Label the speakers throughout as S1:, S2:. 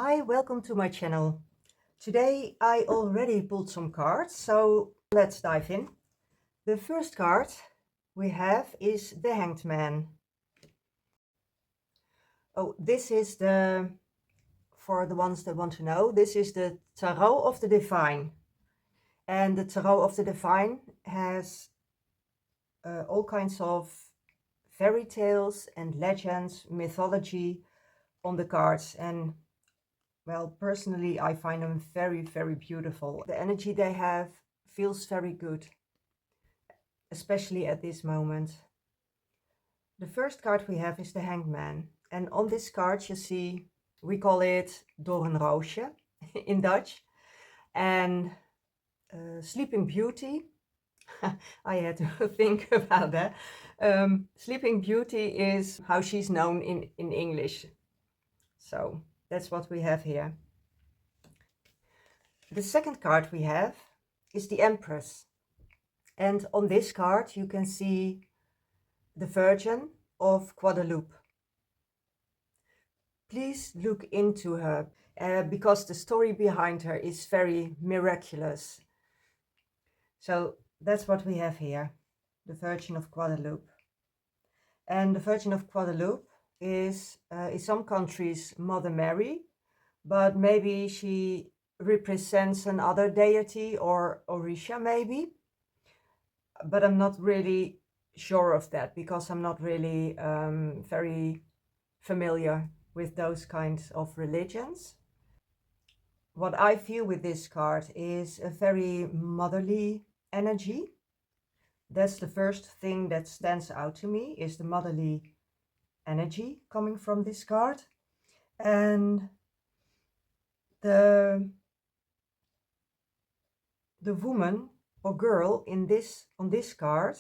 S1: Hi, welcome to my channel. Today I already pulled some cards, so let's dive in. The first card we have is the Hanged Man. Oh, this is for the ones that want to know, this is the Tarot of the Divine. And the Tarot of the Divine has all kinds of fairy tales and legends, mythology on the cards. And well, personally, I find them very, very beautiful. The energy they have feels very good, especially at this moment. The first card we have is the Hanged Man. And on this card you see, we call it Doornroosje in Dutch. And Sleeping Beauty, I had to think about that. Sleeping Beauty is how she's known in English. So that's what we have here. The second card we have is the Empress. And on this card you can see the Virgin of Guadeloupe. Please look into her because the story behind her is very miraculous. So that's what we have here, the Virgin of Guadeloupe. And the Virgin of Guadeloupe is in some countries Mother Mary, but maybe she represents another deity or Orisha maybe. But I'm not really sure of that because I'm not really very familiar with those kinds of religions. What I feel with this card is a very motherly energy. That's the first thing that stands out to me, is the motherly energy coming from this card. And the woman or girl on this card,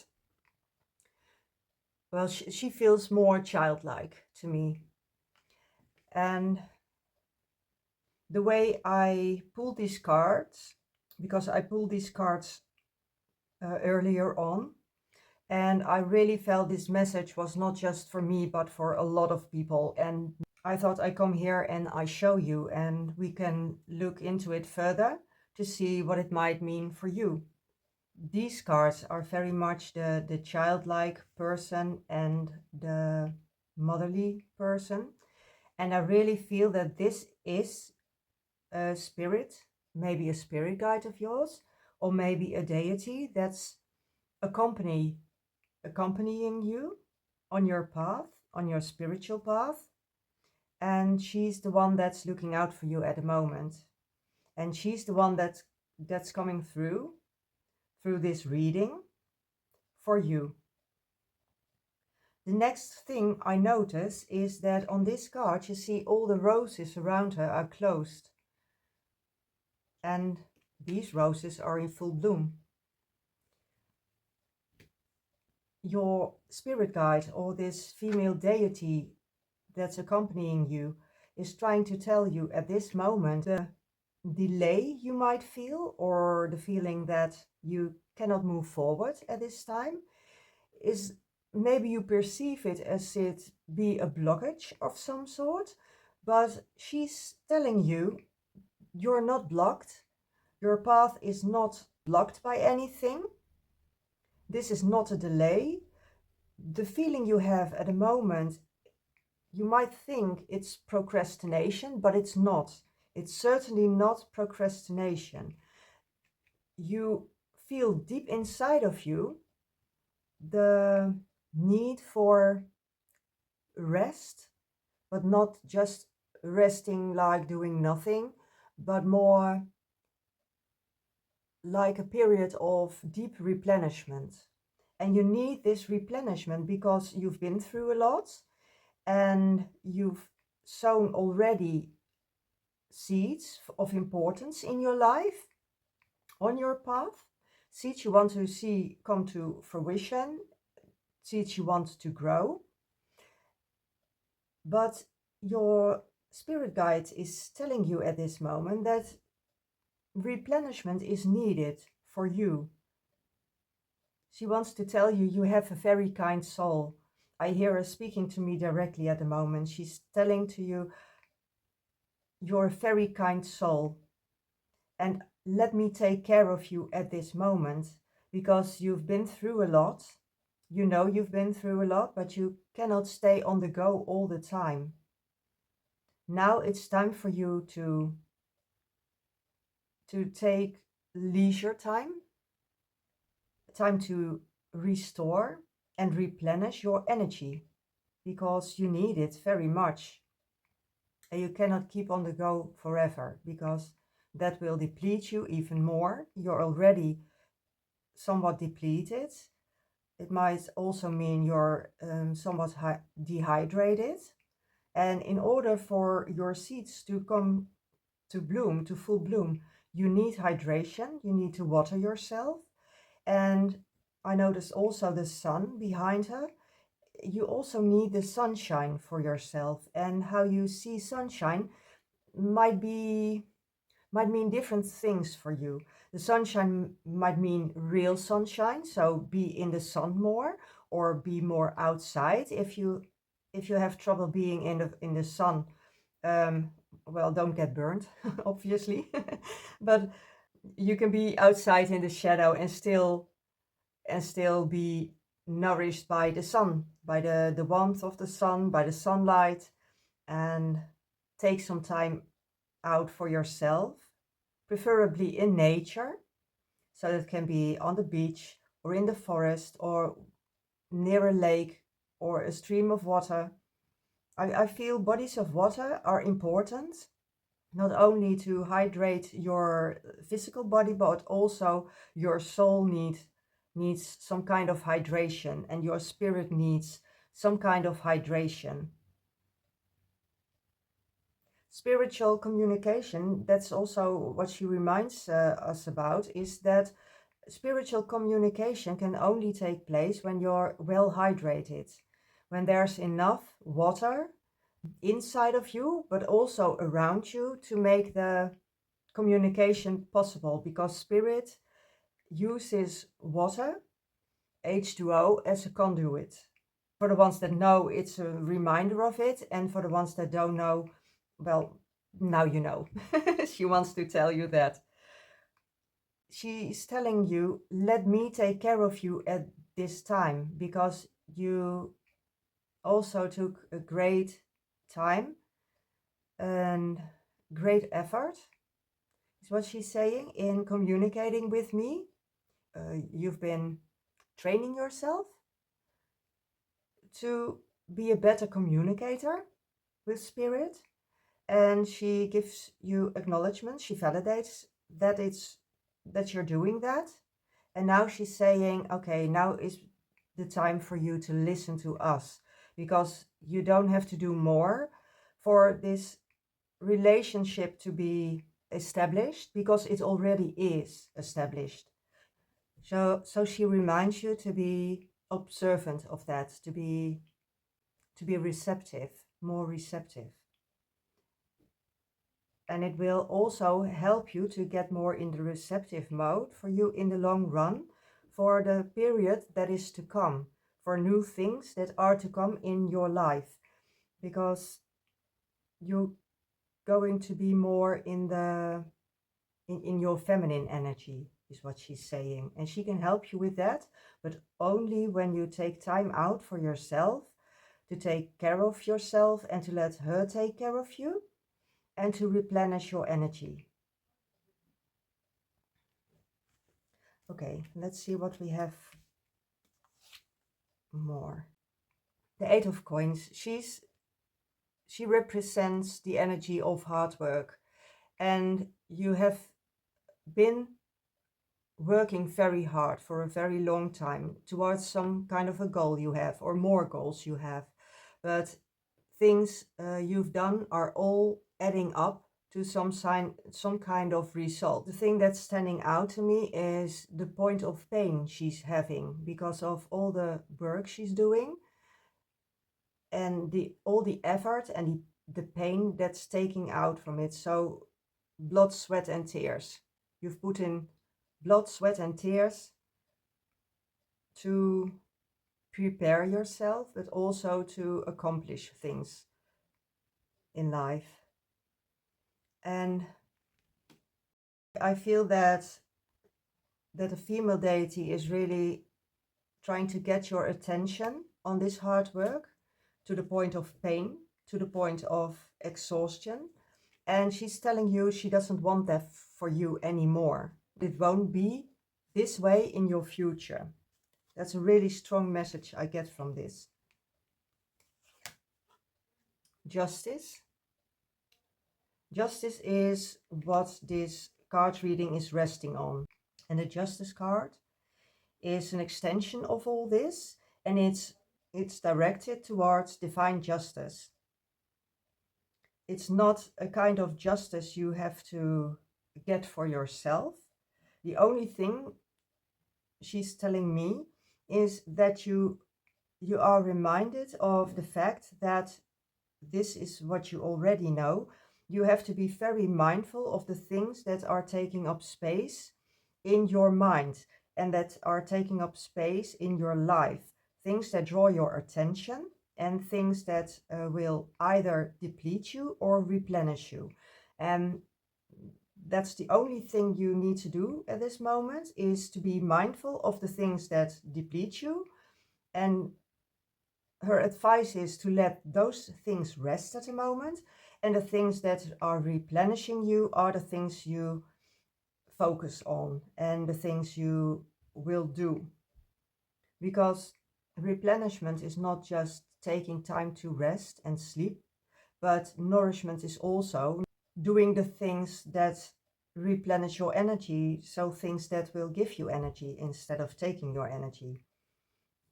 S1: well, she feels more childlike to me. And the way I pull these cards, because I pulled these cards earlier on, and I really felt this message was not just for me, but for a lot of people. And I thought I come here and I show you, and we can look into it further to see what it might mean for you. These cards are very much the childlike person and the motherly person. And I really feel that this is a spirit, maybe a spirit guide of yours, or maybe a deity that's accompanying you on your path, on your spiritual path. And she's the one that's looking out for you at the moment. And she's the one that's coming through this reading for you. The next thing I notice is that on this card you see all the roses around her are closed. And these roses are in full bloom. Your spirit guide, or this female deity that's accompanying you, is trying to tell you at this moment the delay you might feel, or the feeling that you cannot move forward at this time, is maybe you perceive it as it be a blockage of some sort, but she's telling you you're not blocked. Your path is not blocked by anything. This is not a delay. The feeling you have at the moment, you might think it's procrastination, but it's not. It's certainly not procrastination. You feel deep inside of you the need for rest, but not just resting like doing nothing, but more like a period of deep replenishment. And you need this replenishment because you've been through a lot and you've sown already seeds of importance in your life, on your path, seeds you want to see come to fruition, seeds you want to grow. But your spirit guide is telling you at this moment that replenishment is needed for you. She wants to tell you you have a very kind soul. I hear her speaking to me directly at the moment. She's telling to you, you're a very kind soul. And let me take care of you at this moment, because you've been through a lot. You know you've been through a lot, but you cannot stay on the go all the time. Now it's time for you to take leisure time to restore and replenish your energy, because you need it very much. And you cannot keep on the go forever, because that will deplete you even more. You're already somewhat depleted. It might also mean you're somewhat dehydrated. And in order for your seeds to come to bloom, to full bloom, you need hydration, you need to water yourself. And I noticed also the sun behind her. You also need the sunshine for yourself. And how you see sunshine might mean different things for you. The sunshine might mean real sunshine, so be in the sun more, or be more outside. If you have trouble being in the sun, um, well, don't get burned, obviously. But you can be outside in the shadow and still be nourished by the sun, by the warmth of the sun, by the sunlight, and take some time out for yourself, preferably in nature. So that can be on the beach or in the forest or near a lake or a stream of water. I feel bodies of water are important, not only to hydrate your physical body, but also your soul needs some kind of hydration, and your spirit needs some kind of hydration. Spiritual communication, that's also what she reminds us about, is that spiritual communication can only take place when you're well hydrated, when there's enough water inside of you, but also around you, to make the communication possible, because spirit uses water, H2O, as a conduit. For the ones that know, it's a reminder of it, and for the ones that don't know, well, now you know. She wants to tell you that. She's telling you, let me take care of you at this time, because you also took a great time and great effort, is what she's saying, in communicating with me. You've been training yourself to be a better communicator with spirit, and she gives you acknowledgement. She validates that you're doing that. And now she's saying, okay, now is the time for you to listen to us, because you don't have to do more for this relationship to be established, because it already is established. So she reminds you to be observant of that, to be receptive, more receptive. And it will also help you to get more in the receptive mode for you in the long run, for the period that is to come, for new things that are to come in your life, because you're going to be more in your feminine energy, is what she's saying. And she can help you with that, but only when you take time out for yourself, to take care of yourself and to let her take care of you, and to replenish your energy. Okay, let's see what we have more. The Eight of Coins. She represents the energy of hard work, and you have been working very hard for a very long time towards some kind of a goal you have, or more goals you have. But things you've done are all adding up to some kind of result. The thing that's standing out to me is the point of pain she's having because of all the work she's doing, and all the effort and the pain that's taking out from it. So blood, sweat and tears. You've put in blood, sweat and tears to prepare yourself, but also to accomplish things in life. And I feel that a female deity is really trying to get your attention on this hard work to the point of pain, to the point of exhaustion. And she's telling you she doesn't want that for you anymore. It won't be this way in your future. That's a really strong message I get from this. Justice. Justice is what this card reading is resting on. And the Justice card is an extension of all this, and it's directed towards divine justice. It's not a kind of justice you have to get for yourself. The only thing she's telling me is that you are reminded of the fact that this is what you already know. You have to be very mindful of the things that are taking up space in your mind and that are taking up space in your life. Things that draw your attention and things that will either deplete you or replenish you. And that's the only thing you need to do at this moment, is to be mindful of the things that deplete you. And her advice is to let those things rest at the moment, and the things that are replenishing you are the things you focus on and the things you will do. Because replenishment is not just taking time to rest and sleep, but nourishment is also doing the things that replenish your energy, so things that will give you energy instead of taking your energy.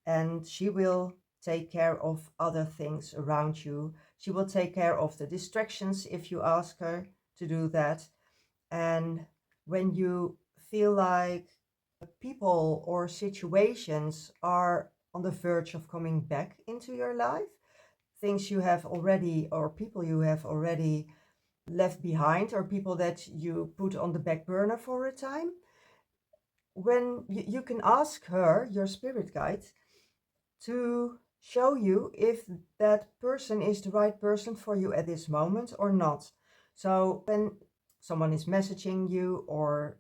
S1: And she will take care of other things around you. She will take care of the distractions if you ask her to do that. And when you feel like people or situations are on the verge of coming back into your life, things you have already, or people you have already left behind, or people that you put on the back burner for a time, when you can ask her, your spirit guide, to show you if that person is the right person for you at this moment or not. So when someone is messaging you or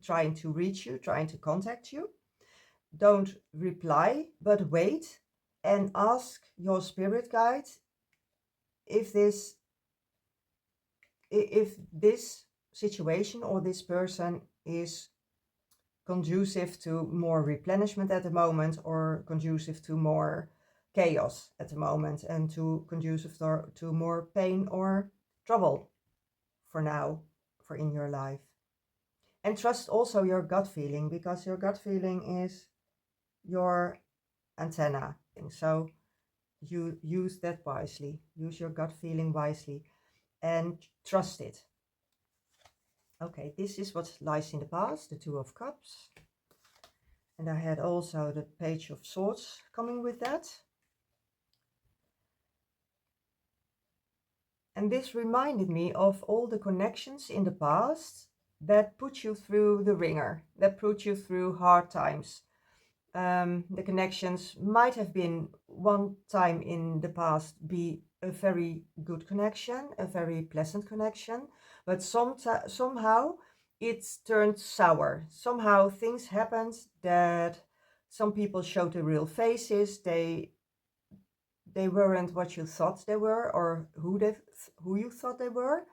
S1: trying to reach you, trying to contact you, don't reply, but wait and ask your spirit guide if this situation or this person is conducive to more replenishment at the moment, or conducive to more chaos at the moment, and to conducive to more pain or trouble for now, for in your life. And trust also your gut feeling, because your gut feeling is your antenna. So you use that wisely, use your gut feeling wisely and trust it. Okay, this is what lies in the past, the Two of Cups. And I had also the Page of Swords coming with that. And this reminded me of all the connections in the past that put you through the ringer, that put you through hard times. The connections might have been one time in the past be a very good connection, a very pleasant connection, but somehow it's turned sour. Somehow things happened that some people showed their real faces. They weren't what you thought they were, or who you thought they were.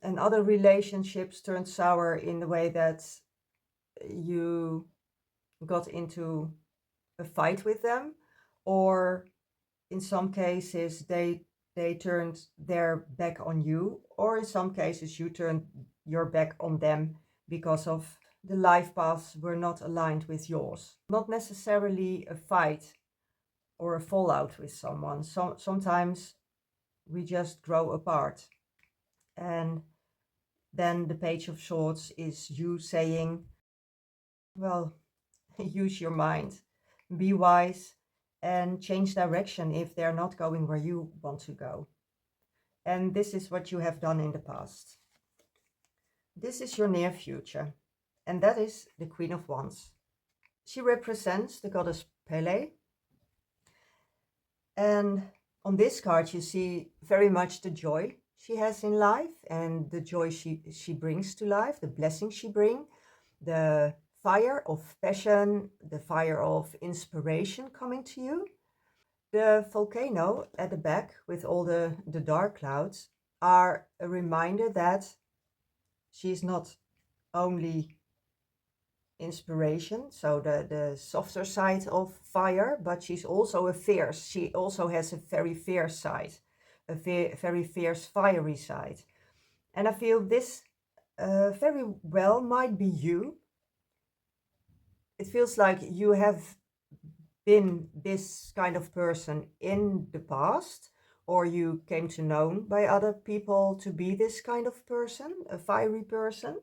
S1: And other relationships turned sour in the way that you got into a fight with them, or in some cases they turned their back on you, or in some cases you turned your back on them because of the life paths were not aligned with yours. Not necessarily a fight or a fallout with someone. Sometimes we just grow apart. And then the Page of Swords is you saying, well, use your mind, be wise, and change direction if they're not going where you want to go. And this is what you have done in the past. This is your near future, and that is the Queen of Wands. She represents the goddess Pele. And on this card you see very much the joy she has in life and the joy she brings to life, the blessings she brings, the fire of passion, the fire of inspiration coming to you. The volcano at the back with all the dark clouds are a reminder that she's not only inspiration, so the softer side of fire, but she's also she also has a very fierce side, a very fierce fiery side. And I feel this very well might be you. It feels like you have been this kind of person in the past, or you came to know by other people to be this kind of person, a fiery person.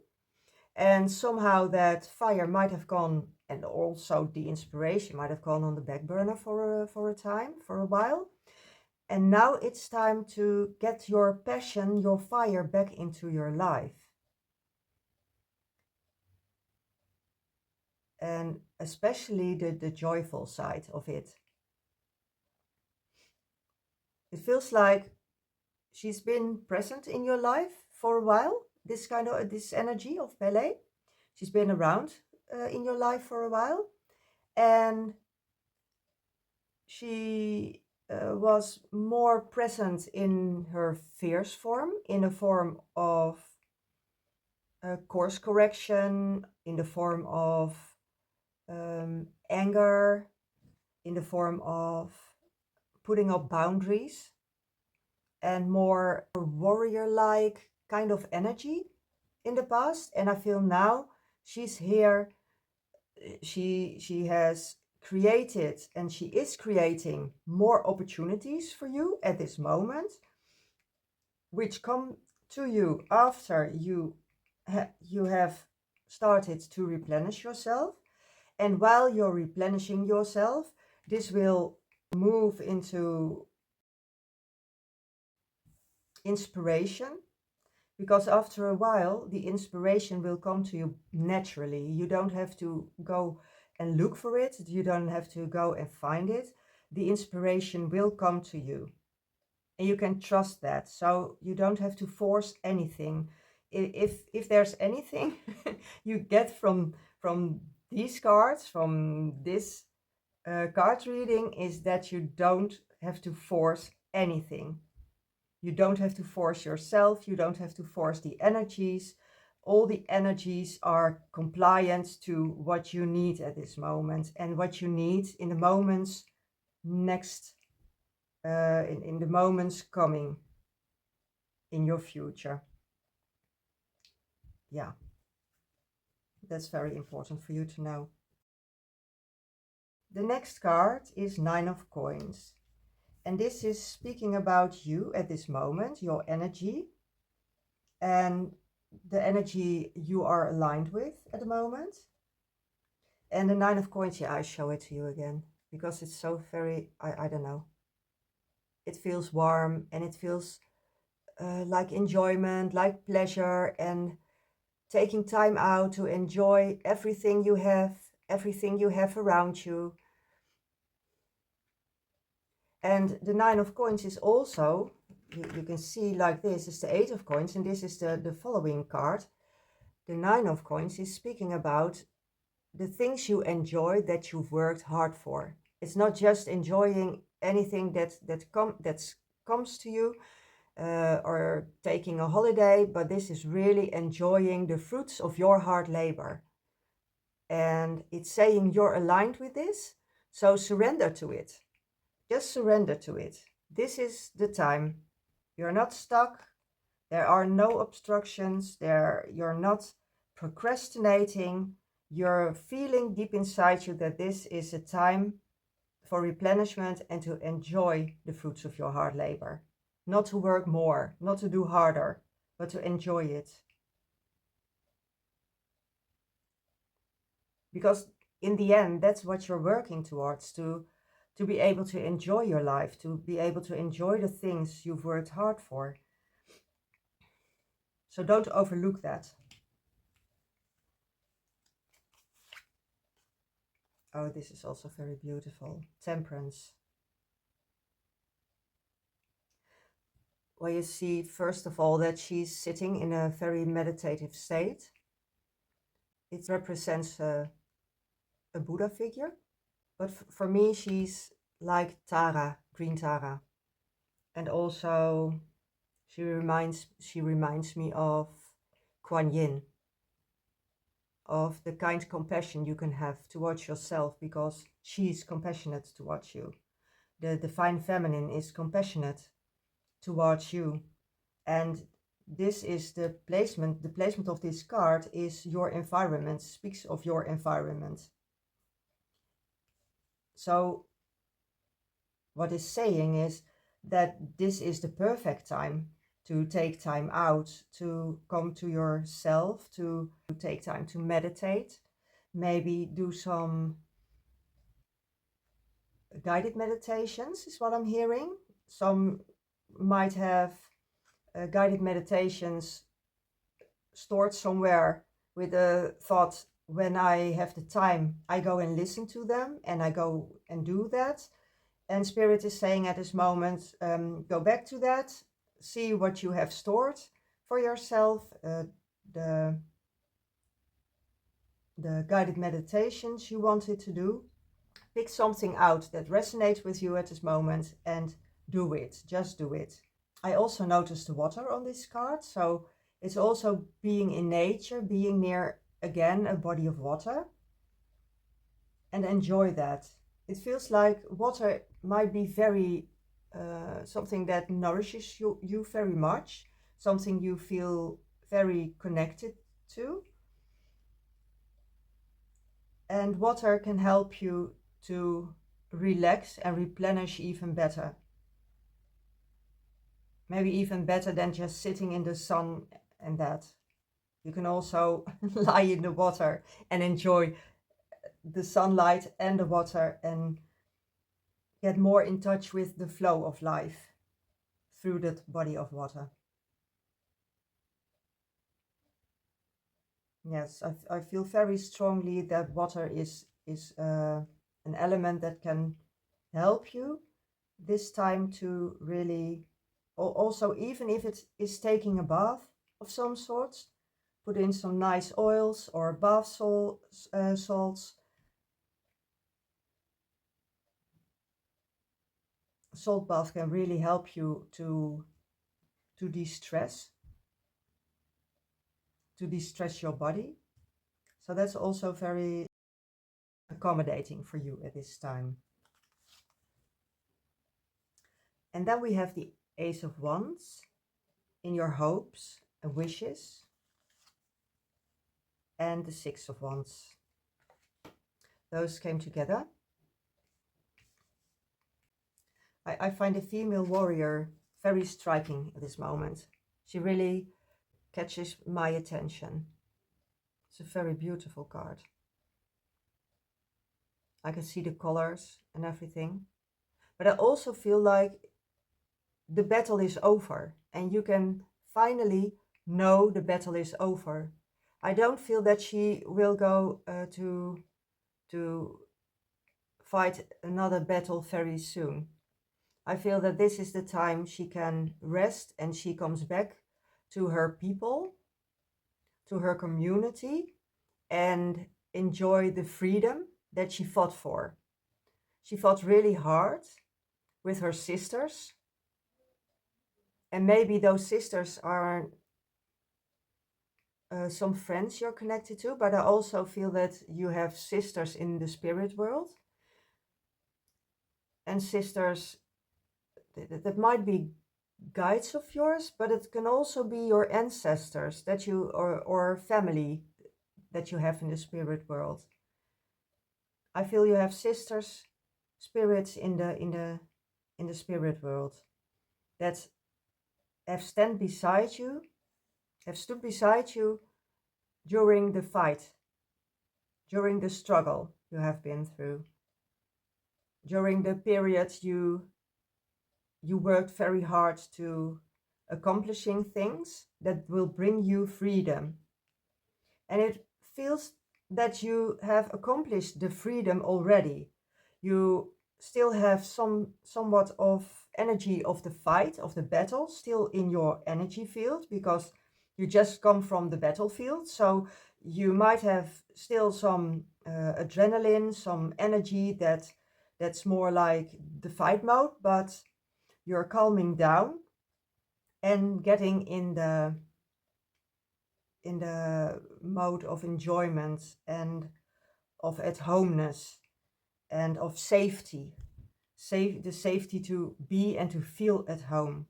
S1: And somehow that fire might have gone, and also the inspiration might have gone on the back burner for a time, for a while. And now it's time to get your passion, your fire back into your life. And especially the joyful side of it. It feels like she's been present in your life for a while, this kind of this energy of ballet. She's been around in your life for a while, and she was more present in her fierce form, in a form of course correction, in the form of anger, in the form of putting up boundaries, and more warrior-like kind of energy in the past. And I feel now she's here. She has created and she is creating more opportunities for you at this moment, which come to you after you have started to replenish yourself. And while you're replenishing yourself, this will move into inspiration, because after a while the inspiration will come to you naturally. You don't have to go and look for it, you don't have to go and find it. The inspiration will come to you, and you can trust that. So you don't have to force anything. If there's anything you get from these cards, from this card reading, is that you don't have to force anything. You don't have to force yourself. You don't have to force the energies. All the energies are compliant to what you need at this moment, and what you need in the moments next, in the moments coming in your future. Yeah, that's very important for you to know. The next card is Nine of Coins. And this is speaking about you at this moment, your energy, and the energy you are aligned with at the moment. And the Nine of Coins, yeah, I show it to you again because it's so very, I don't know. It feels warm, and it feels like enjoyment, like pleasure, and taking time out to enjoy everything you have around you. And the Nine of Coins is also, you can see like this is the Eight of Coins, and this is the following card. The Nine of Coins is speaking about the things you enjoy that you've worked hard for. It's not just enjoying anything that comes to you, or taking a holiday, but this is really enjoying the fruits of your hard labor. And it's saying you're aligned with this, so surrender to it. Just surrender to it. This is the time. You're not stuck. There are no obstructions. You're not procrastinating. You're feeling deep inside you that this is a time for replenishment and to enjoy the fruits of your hard labor. Not to work more, not to do harder, but to enjoy it. Because in the end, that's what you're working towards, to be able to enjoy your life, to be able to enjoy the things you've worked hard for. So don't overlook that. Oh, this is also very beautiful. Temperance. Well, you see, first of all, that she's sitting in a very meditative state. It represents a Buddha figure, but for me, she's like Tara, green Tara, and also she reminds me of Kuan Yin, of the kind compassion you can have towards yourself, because she's compassionate towards you. The divine feminine is compassionate towards you, and this is the placement. The placement of this card is your environment, speaks of your environment. So what is saying is that this is the perfect time to take time out, to come to yourself, to take time to meditate, maybe do some guided meditations, is what I'm hearing. Some might have guided meditations stored somewhere with a thought, when I have the time, I go and listen to them, and I go and do that. And Spirit is saying at this moment, go back to that, see what you have stored for yourself, the guided meditations you wanted to do. Pick something out that resonates with you at this moment and do it. Just do it. I also noticed the water on this card, so it's also being in nature, being near, again, a body of water, and enjoy that. It feels like water might be very something that nourishes you very much, something you feel very connected to. And water can help you to relax and replenish even better. Maybe even better than just sitting in the sun and that. You can also lie in the water and enjoy the sunlight and the water and get more in touch with the flow of life through that body of water. Yes, I feel very strongly that water is an element that can help you this time to really, also, even if it is taking a bath of some sorts, put in some nice oils or bath salts. Salt bath can really help you to de-stress, your body. So that's also very accommodating for you at this time. And then we have the Ace of Wands, in your hopes and wishes, and the Six of Wands. Those came together. I find a female warrior very striking at this moment. She really catches my attention. It's a very beautiful card. I can see the colors and everything. But I also feel like the battle is over, and you can finally know the battle is over. I don't feel that she will go to fight another battle very soon. I feel that this is the time she can rest, and she comes back to her people, to her community, and enjoy the freedom that she fought for. She fought really hard with her sisters, and maybe those sisters are some friends you're connected to, but I also feel that you have sisters in the spirit world, and sisters that might be guides of yours, but it can also be your ancestors that you, or family that you have in the spirit world. I feel you have sisters, spirits in the spirit world that have stood beside you during the fight, during the struggle you have been through, during the period you worked very hard to accomplishing things that will bring you freedom. And it feels that you have accomplished the freedom already. You still have somewhat of energy of the fight, of the battle, still in your energy field, because you just come from the battlefield. So you might have still some adrenaline, some energy that's more like the fight mode, but you're calming down and getting in the mode of enjoyment and of at homeness and of safety. The safety to be and to feel at home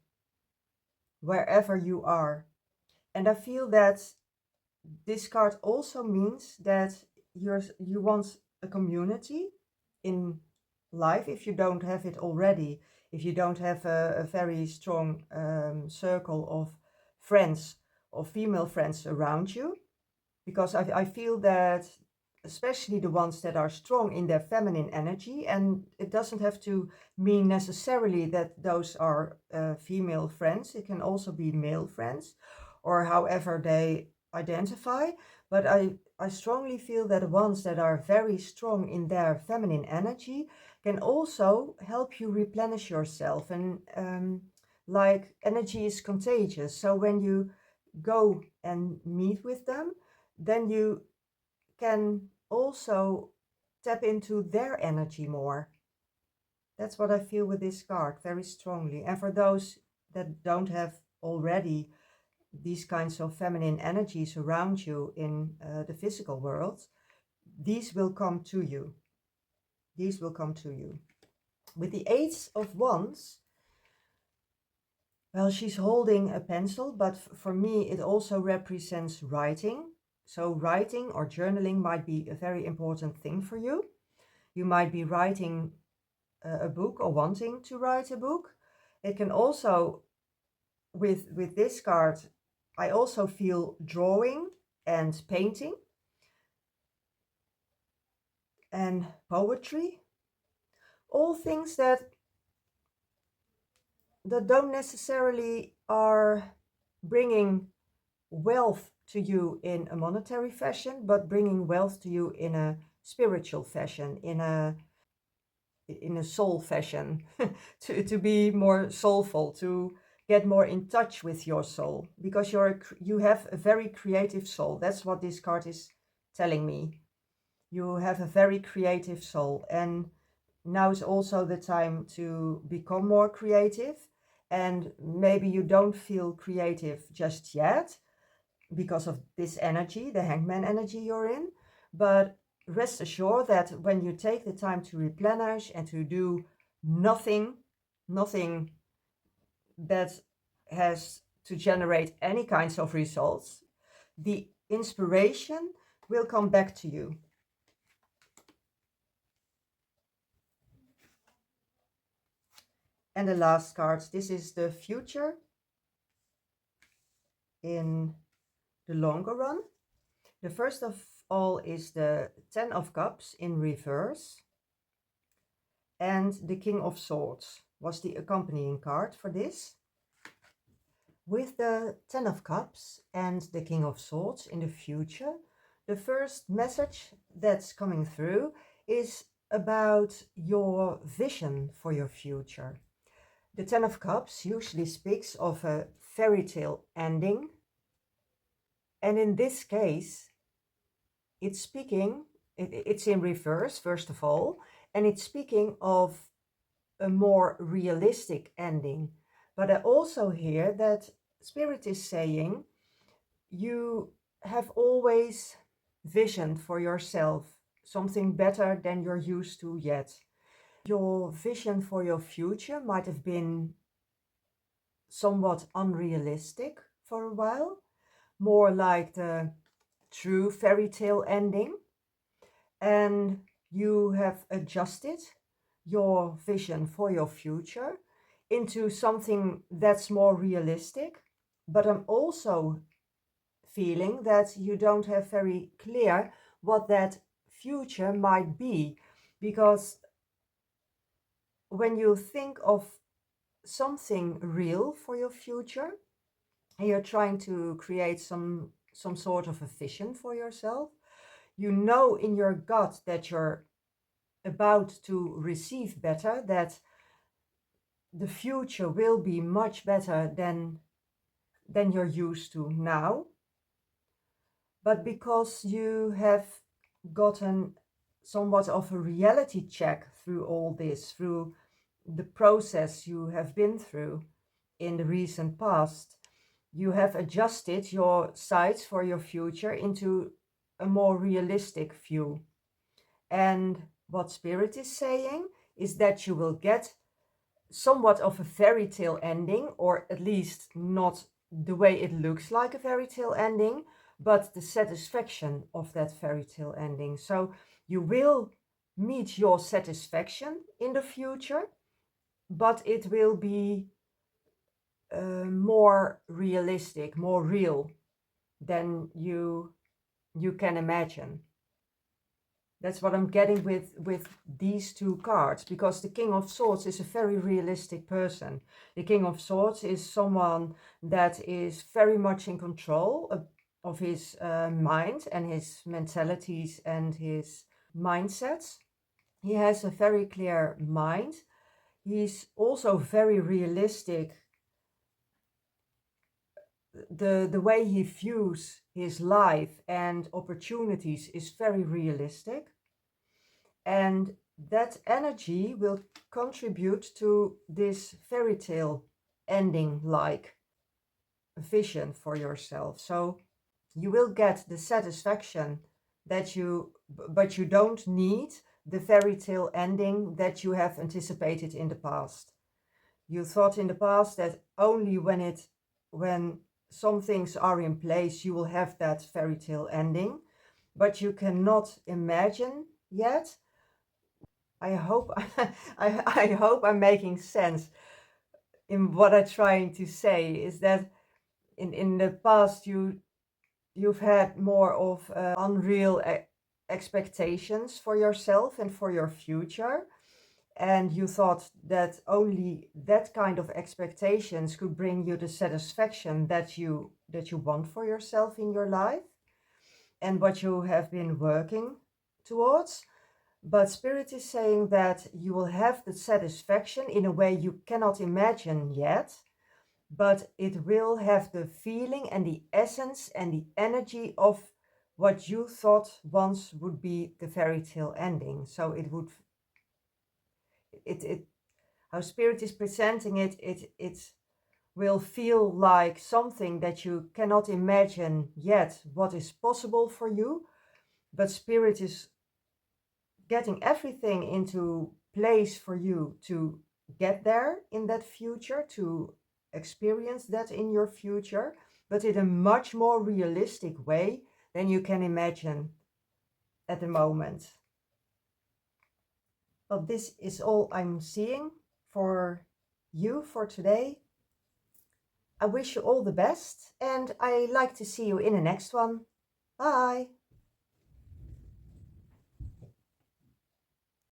S1: wherever you are. And I feel that this card also means that you want a community in life if you don't have it already. If you don't have a very strong circle of friends or female friends around you, because I feel that especially the ones that are strong in their feminine energy, and it doesn't have to mean necessarily that those are female friends, it can also be male friends or however they identify, but I strongly feel that the ones that are very strong in their feminine energy can also help you replenish yourself, and like energy is contagious, so when you go and meet with them, then you can also tap into their energy more. That's what I feel with this card very strongly. And for those that don't have already these kinds of feminine energies around you in the physical world, these will come to you. These will come to you. With the Ace of Wands, well, she's holding a pencil, but for me, it also represents writing. So writing or journaling might be a very important thing for you. You might be writing a book or wanting to write a book. It can also, with this card, I also feel drawing and painting and poetry. All things that don't necessarily are bringing wealth to you in a monetary fashion, but bringing wealth to you in a spiritual fashion, in a soul fashion, to be more soulful, to get more in touch with your soul, because you have a very creative soul. That's what this card is telling me. You have a very creative soul, and now is also the time to become more creative. And maybe you don't feel creative just yet because of this energy, the hangman energy you're in, but rest assured that when you take the time to replenish and to do nothing that has to generate any kinds of results, the inspiration will come back to you. And the last card, this is the future in the longer run. The first of all is the Ten of Cups in reverse, and the King of Swords was the accompanying card for this. With the Ten of Cups and the King of Swords in the future, the first message that's coming through is about your vision for your future. The Ten of Cups usually speaks of a fairy tale ending, and in this case, it's in reverse, first of all, and it's speaking of a more realistic ending. But I also hear that Spirit is saying you have always visioned for yourself something better than you're used to yet. Your vision for your future might have been somewhat unrealistic for a while, more like the true fairy tale ending, and you have adjusted your vision for your future into something that's more realistic. But I'm also feeling that you don't have very clear what that future might be, because when you think of something real for your future and you're trying to create some sort of a vision for yourself, you know in your gut that you're about to receive better, that the future will be much better than you're used to now. But because you have gotten somewhat of a reality check through all this, through the process you have been through in the recent past, you have adjusted your sights for your future into a more realistic view. And what Spirit is saying is that you will get somewhat of a fairy tale ending, or at least not the way it looks like a fairy tale ending, but the satisfaction of that fairy tale ending. So you will meet your satisfaction in the future, but it will be more realistic, more real than you can imagine. That's what I'm getting with these two cards, because the King of Swords is a very realistic person. The King of Swords is someone that is very much in control of his mind and his mentalities and his mindsets. He has a very clear mind. He's also very realistic. The way he views his life and opportunities is very realistic. And that energy will contribute to this fairy tale ending like vision for yourself. So you will get the satisfaction but you don't need the fairy tale ending that you have anticipated in the past. You thought in the past that only when some things are in place you will have that fairy tale ending, but you cannot imagine yet. I hope I hope I'm making sense in what I'm trying to say, is that in the past you've had more of unreal expectations for yourself and for your future, and you thought that only that kind of expectations could bring you the satisfaction that you want for yourself in your life and what you have been working towards. But Spirit is saying that you will have the satisfaction in a way you cannot imagine yet, but it will have the feeling and the essence and the energy of what you thought once would be the fairy tale ending. So it how Spirit is presenting it will feel like something that you cannot imagine yet what is possible for you, but Spirit is getting everything into place for you to get there in that future, to experience that in your future, but in a much more realistic way than you can imagine at the moment. Well, this is all I'm seeing for you for today. I wish you all the best, and I like to see you in the next one. Bye!